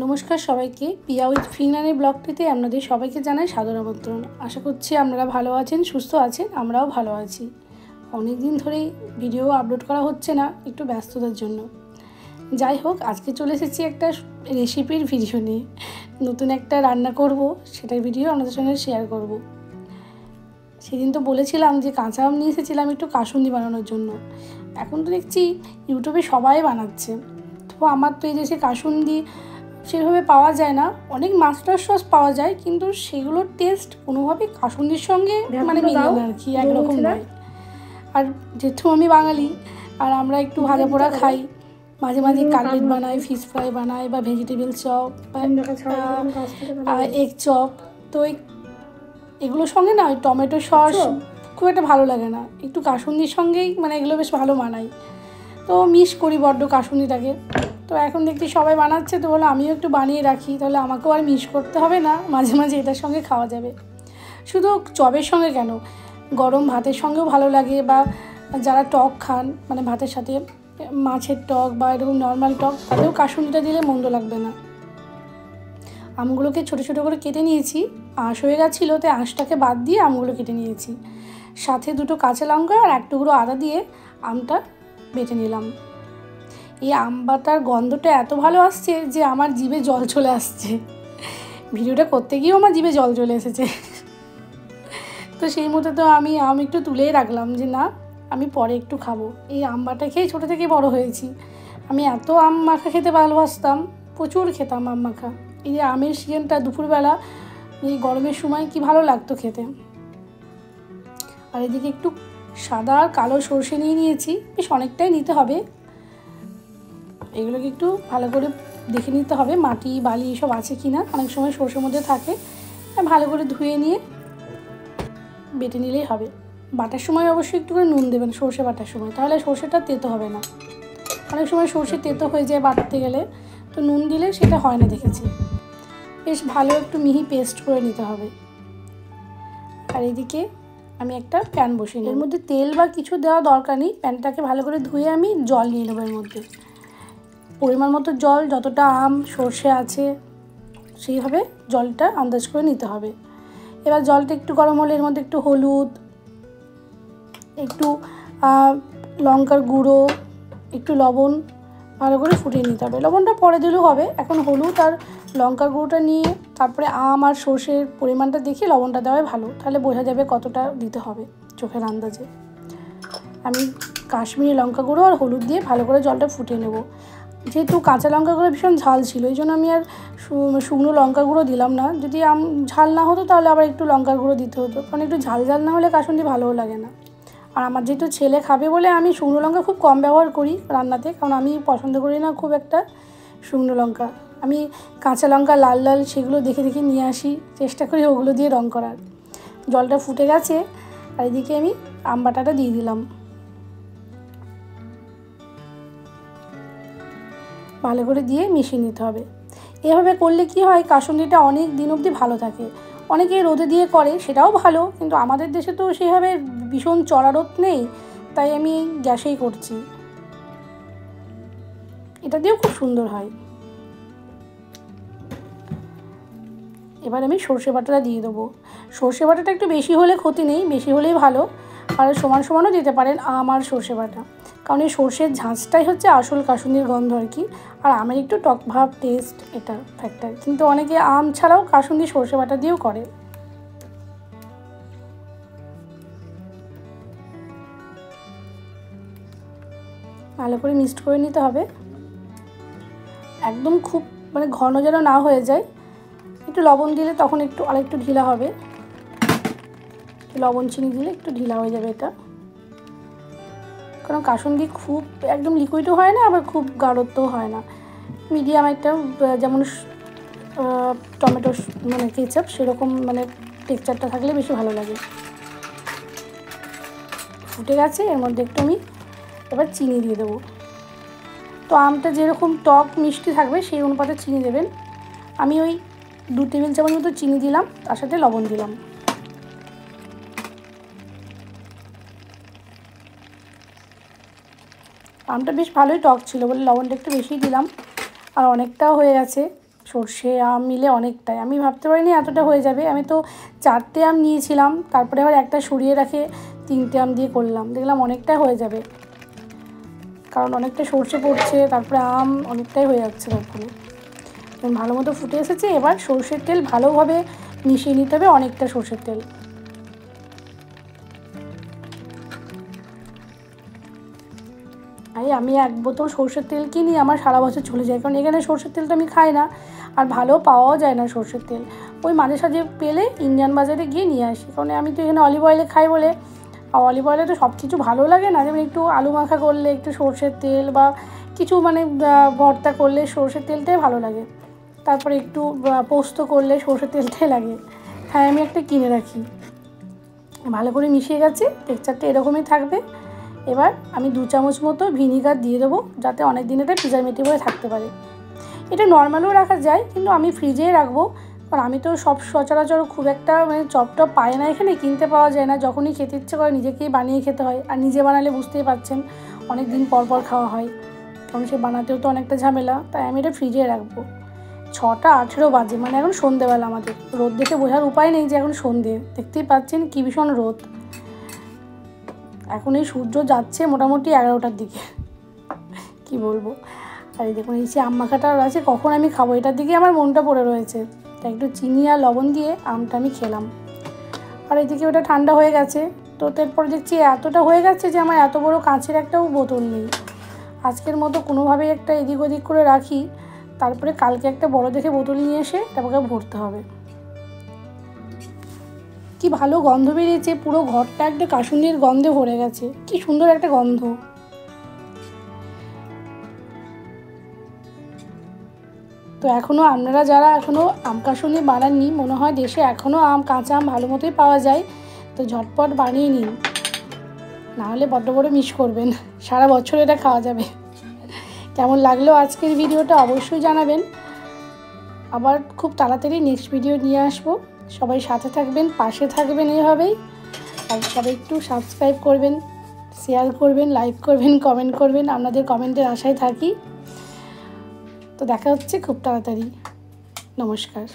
নমস্কার সবাইকে, পিয়া উইথ ফিঙ্গারের ব্লগটিতে আপনাদের সবাইকে জানাই সাদর আমন্ত্রণ। আশা করছি আপনারা ভালো আছেন, সুস্থ আছেন, আমরাও ভালো আছি। অনেক দিন ধরেই ভিডিও আপলোড করা হচ্ছে না, একটু ব্যস্ততার জন্য। যাই হোক, আজকে চলে এসেছি একটা রেসিপির ভিডিও নিয়ে। নতুন একটা রান্না করব, সেটার ভিডিও আপনাদের সঙ্গে শেয়ার করব। সেদিন তো বলেছিলাম যে কাঁচা আম নিয়ে এসেছিলাম একটু কাসুন্দি বানানোর জন্য। এখন তো দেখছি ইউটিউবে সবাই বানাচ্ছে। তো আমার তো এই যে সে কাসুন্দি সেভাবে পাওয়া যায় না, অনেক মাস্টার সস পাওয়া যায়, কিন্তু সেগুলোর টেস্ট কোনোভাবেই কাসুন্দির সঙ্গে মানে মিলে না আর কি, একরকম নয়। আর যেহেতু আমি বাঙালি আর আমরা একটু ভাজা পোড়া খাই, মাঝে মাঝে কাটলেট বানাই, ফিশ ফ্রাই বানাই, বা ভেজিটেবল চপ বা এগ চপ, তো এগুলোর সঙ্গে না ওই টমেটো সস খুব একটা ভালো লাগে না। একটু কাসুন্দির সঙ্গেই মানে এগুলো বেশ ভালো মানায়, তো মিস করি বড্ড কাসুন্দিটাকে। তো এখন দেখছি সবাই বানাচ্ছে, তো বলো আমিও একটু বানিয়ে রাখি, তাহলে আমাকেও আর মিস করতে হবে না, মাঝে মাঝে এটার সঙ্গে খাওয়া যাবে। শুধু চপের সঙ্গে কেন, গরম ভাতের সঙ্গেও ভালো লাগে, বা যারা টক খান মানে ভাতের সাথে মাছের টক বা এরকম নর্মাল টক, তাতেও কাসুন্দিটা দিলে মন্দ লাগবে না। আমগুলোকে ছোটো ছোটো করে কেটে নিয়েছি, আঁশ হয়ে গেছিলো, তাই আঁশটাকে বাদ দিয়ে আমগুলো কেটে নিয়েছি। সাথে দুটো কাঁচা লঙ্কা আর এক টুকরো আদা দিয়ে আমটা বেটে নিলাম। এই আম বাটার গন্ধটা এত ভালো আসছে যে আমার জিভে জল চলে আসছে। ভিডিওটা করতে গিয়েও আমার জিভে জল চলে এসেছে। তো সেই মতো তো আমি আম একটু তুলেই রাখলাম যে না, আমি পরে একটু খাবো। এই আম বাটা খেয়ে ছোটো থেকে বড় হয়েছি। আমি এত আম মাখা খেতে ভালোবাসতাম, প্রচুর খেতাম আম মাখা। এই যে আমের সিজনটা দুপুরবেলা এই গরমের সময় কি ভালো লাগতো খেতে। আর এদিকে একটু সাদা আর কালো সর্ষে নিয়ে নিয়েছি, বেশ অনেকটাই নিতে হবে। এগুলোকে একটু ভালো করে দেখে নিতে হবে মাটি বালি এসব আছে কি না, অনেক সময় সর্ষের মধ্যে থাকে। ভালো করে ধুয়ে নিয়ে বেটে নিলেই হবে। বাটার সময় অবশ্যই একটু করে নুন দেবেন সর্ষে বাটার সময়, তাহলে সর্ষেটা তেতো হবে না। অনেক সময় সর্ষে তেতো হয়ে যায় বাটতে গেলে, তো নুন দিলে সেটা হয় না দেখেছি। বেশ ভালো একটু মিহি পেস্ট করে নিতে হবে। আর এদিকে আমি একটা প্যান বসিয়ে নিই, এর মধ্যে তেল বা কিছু দেওয়া দরকার নেই। প্যানটাকে ভালো করে ধুয়ে আমি জল নিয়ে নেবো। এর মধ্যে পরিমাণ মতো জল, যতটা আম সর্ষে আছে সেইভাবে জলটা আন্দাজ করে নিতে হবে। এবার জলটা একটু গরম হলে এর মধ্যে একটু হলুদ, একটু লঙ্কার গুঁড়ো, একটু লবণ ভালো করে ফুটিয়ে নিতে হবে। লবণটা পরে দিলেও হবে, এখন হলুদ আর লঙ্কার গুঁড়োটা নিয়ে তারপরে আম আর সর্ষের পরিমাণটা দেখে লবণটা দেওয়াই ভালো, তাহলে বোঝা যাবে কতটা দিতে হবে চোখের আন্দাজে। আমি কাশ্মীরি লঙ্কা গুঁড়ো আর হলুদ দিয়ে ভালো করে জলটা ফুটিয়ে নেব। যেহেতু কাঁচা লঙ্কাগুলো ভীষণ ঝাল ছিল, এই জন্য আমি আর শুকনো লঙ্কা গুঁড়ো দিলাম না। যদি ঝাল না হতো তাহলে আবার একটু লঙ্কার গুঁড়ো দিতে হতো, কারণ একটু ঝাল ঝাল না হলে কাসুন্দি ভালোও লাগে না। আর আমার যেহেতু ছেলে খাবে বলে আমি শুকনো লঙ্কা খুব কম ব্যবহার করি রান্নাতে, কারণ আমি পছন্দ করি না খুব একটা শুকনো লঙ্কা। আমি কাঁচা লঙ্কা লাল লাল সেগুলো দেখে দেখে নিয়ে আসি, চেষ্টা করি ওগুলো দিয়ে রং করার। জলটা ফুটে গেছে, আর এদিকে আমি আম বাটাটা দিয়ে দিলাম। ভালো করে দিয়ে মিশিয়ে নিতে হবে। এভাবে করলে কি হয়, কাসুন্দিটা অনেক দিন অবধি ভালো থাকে। অনেকে রোদে দিয়ে করে, সেটাও ভালো, কিন্তু আমাদের দেশে তো সেভাবে ভীষণ চড়া রোদ নেই, তাই আমি গ্যাসেই করছি। এটা দিয়েও খুব সুন্দর হয়। এবার আমি সর্ষে বাটাটা দিয়ে দেবো। সর্ষে বাটাটা একটু বেশি হলে ক্ষতি নেই, বেশি হলেই ভালো। আর সমান সমানও দিতে পারেন আম আর সর্ষে বাটা, কারণ এই সর্ষের ঝাঁঝটাই হচ্ছে আসল কাসুন্দির গন্ধ আর কি। আর আমের একটু টক ভাব টেস্ট, এটা ফ্যাক্টর। কিন্তু অনেকে আম ছাড়াও কাসুন্দি সর্ষে বাটা দিয়েও করে। ভালো করে মিক্সড করে নিতে হবে, একদম খুব মানে ঘন যেন না হয়ে যায়। একটু লবণ দিলে তখন একটু আরেকটু ঢিলা হবে, লবণ চিনি দিলে একটু ঢিলা হয়ে যাবে এটা। কারণ কাসুন্দি খুব একদম লিকুইডও হয় না, আবার খুব গাঢ়ত্বও হয় না, মিডিয়াম একটা, যেমন টমেটো মানে কেচাপ সেরকম মানে টেক্সচারটা থাকলে বেশি ভালো লাগে। ফুটে গেছে, এর মধ্যে একটু আমি এবার চিনি দিয়ে দেবো। তো আমটা যেরকম টক মিষ্টি থাকবে সেই অনুপাতে চিনি দেবেন। আমি ওই 2 টেবিল চামচ মতো চিনি দিলাম, তার সাথে লবণ দিলাম। আমটা বেশ ভালোই টক ছিল বলে লবণটা একটু বেশিই দিলাম, আর অনেকটাও হয়ে গেছে। সর্ষে আম মিলে অনেকটাই, আমি ভাবতে পারিনি এতটা হয়ে যাবে। আমি তো 4টে আম নিয়েছিলাম, তারপরে আবার একটা সরিয়ে রাখে 3টে আম দিয়ে করলাম, দেখলাম অনেকটাই হয়ে যাবে, কারণ অনেকটা সর্ষে পড়ছে, তারপরে আম অনেকটাই হয়ে যাচ্ছে। তারপরে ভালো মতো ফুটে এসেছে। এবার সর্ষের তেল ভালোভাবে মিশিয়ে নিতে হবে, অনেকটা সর্ষের তেল। আমি 1 বোতল সর্ষের তেল কিনি, আমার সারা বছর চলে যায়, কারণ এখানে সর্ষের তেলটা আমি খাই না, আর ভালো পাওয়াও যায় না সর্ষের তেল। ওই মাঝে সাঝে পেলে ইন্ডিয়ান বাজারে গিয়ে নিয়ে আসি, কারণ আমি তো এখানে অলিভ অয়েলে খাই বলে। আর অলিভ অয়েলে তো সব কিছু ভালো লাগে না, যেমন একটু আলু মাখা করলে একটু সর্ষের তেল, বা কিছু মানে ভর্তা করলে সর্ষের তেলটাই ভালো লাগে, তারপরে একটু পোস্ত করলে সর্ষের তেলটাই লাগে। হ্যাঁ, আমি একটা কিনে রাখি। ভালো করে মিশিয়ে গেছে, টেক্সচারটা এরকমই থাকবে। এবার আমি 2 চামচ মতো ভিনিগার দিয়ে দেবো, যাতে অনেক দিন এটা প্রিজারভেটিভ হয়ে থাকতে পারে। এটা নর্মালও রাখা যায়, কিন্তু আমি ফ্রিজেই রাখবো, কারণ আমি তো সব সচরাচর খুব একটা মানে চপ টপ পাই না, এখানে কিনতে পাওয়া যায় না। যখনই খেতে ইচ্ছে করে নিজেকেই বানিয়ে খেতে হয়, আর নিজে বানালে বুঝতেই পারছেন অনেক দিন পর পর খাওয়া হয়, কারণ সে বানাতেও তো অনেকটা ঝামেলা। তাই আমি এটা ফ্রিজে রাখবো। 6টা 18 বাজে, মানে এখন সন্ধেবেলা। আমাদের রোদ দেখে বোঝার উপায় নেই যে এখন সন্ধে, দেখতেই পাচ্ছেন কি ভীষণ রোদ। এখন এই সূর্য যাচ্ছে মোটামুটি 11টার দিকে, কি বলবো। আর এই দেখুন, এই যে আম মাখাটা আছে, কখন আমি খাবো এটার দিকে আমার মনটা পড়ে রয়েছে। তাই একটু চিনি আর লবণ দিয়ে আমটা আমি খেলাম। আর এদিকে ওটা ঠান্ডা হয়ে গেছে। তো তারপরে দেখছি এতটা হয়ে গেছে যে আমার এত বড় কাঁচের একটাও বোতল নেই। আজকের মতো কোনোভাবেই একটা এদিক ওদিক করে রাখি, তারপরে কালকে একটা বড় দেখে বোতল নিয়ে এসে তারপরে ভরতে হবে। কি ভালো গন্ধ বেরিয়েছে, পুরো ঘরটা একটা কাসুন্দির গন্ধে ভরে গেছে, কি সুন্দর একটা গন্ধ। তো এখনও আপনারা যারা এখনও আম কাসুন্দি বানাননি, মনে হয় দেশে এখনও কাঁচা আম ভালো মতোই পাওয়া যায়, তো ঝটপট বানিয়ে নিন, নাহলে বড্ড বড় মিস করবেন। সারা বছর এটা খাওয়া যাবে। কেমন লাগলো আজকের ভিডিওটা অবশ্যই জানাবেন। আবার খুব তাড়াতাড়ি নেক্সট ভিডিও নিয়ে আসবো। সবাই সাথে থাকবেন, পাশে থাকবেন এভাবেই। আর সবাই একটু সাবস্ক্রাইব করবেন, শেয়ার করবেন, লাইক করবেন, কমেন্ট করবেন, আপনাদের কমেন্টের আশায় থাকি। তো দেখা হচ্ছে খুব তাড়াতাড়ি। নমস্কার।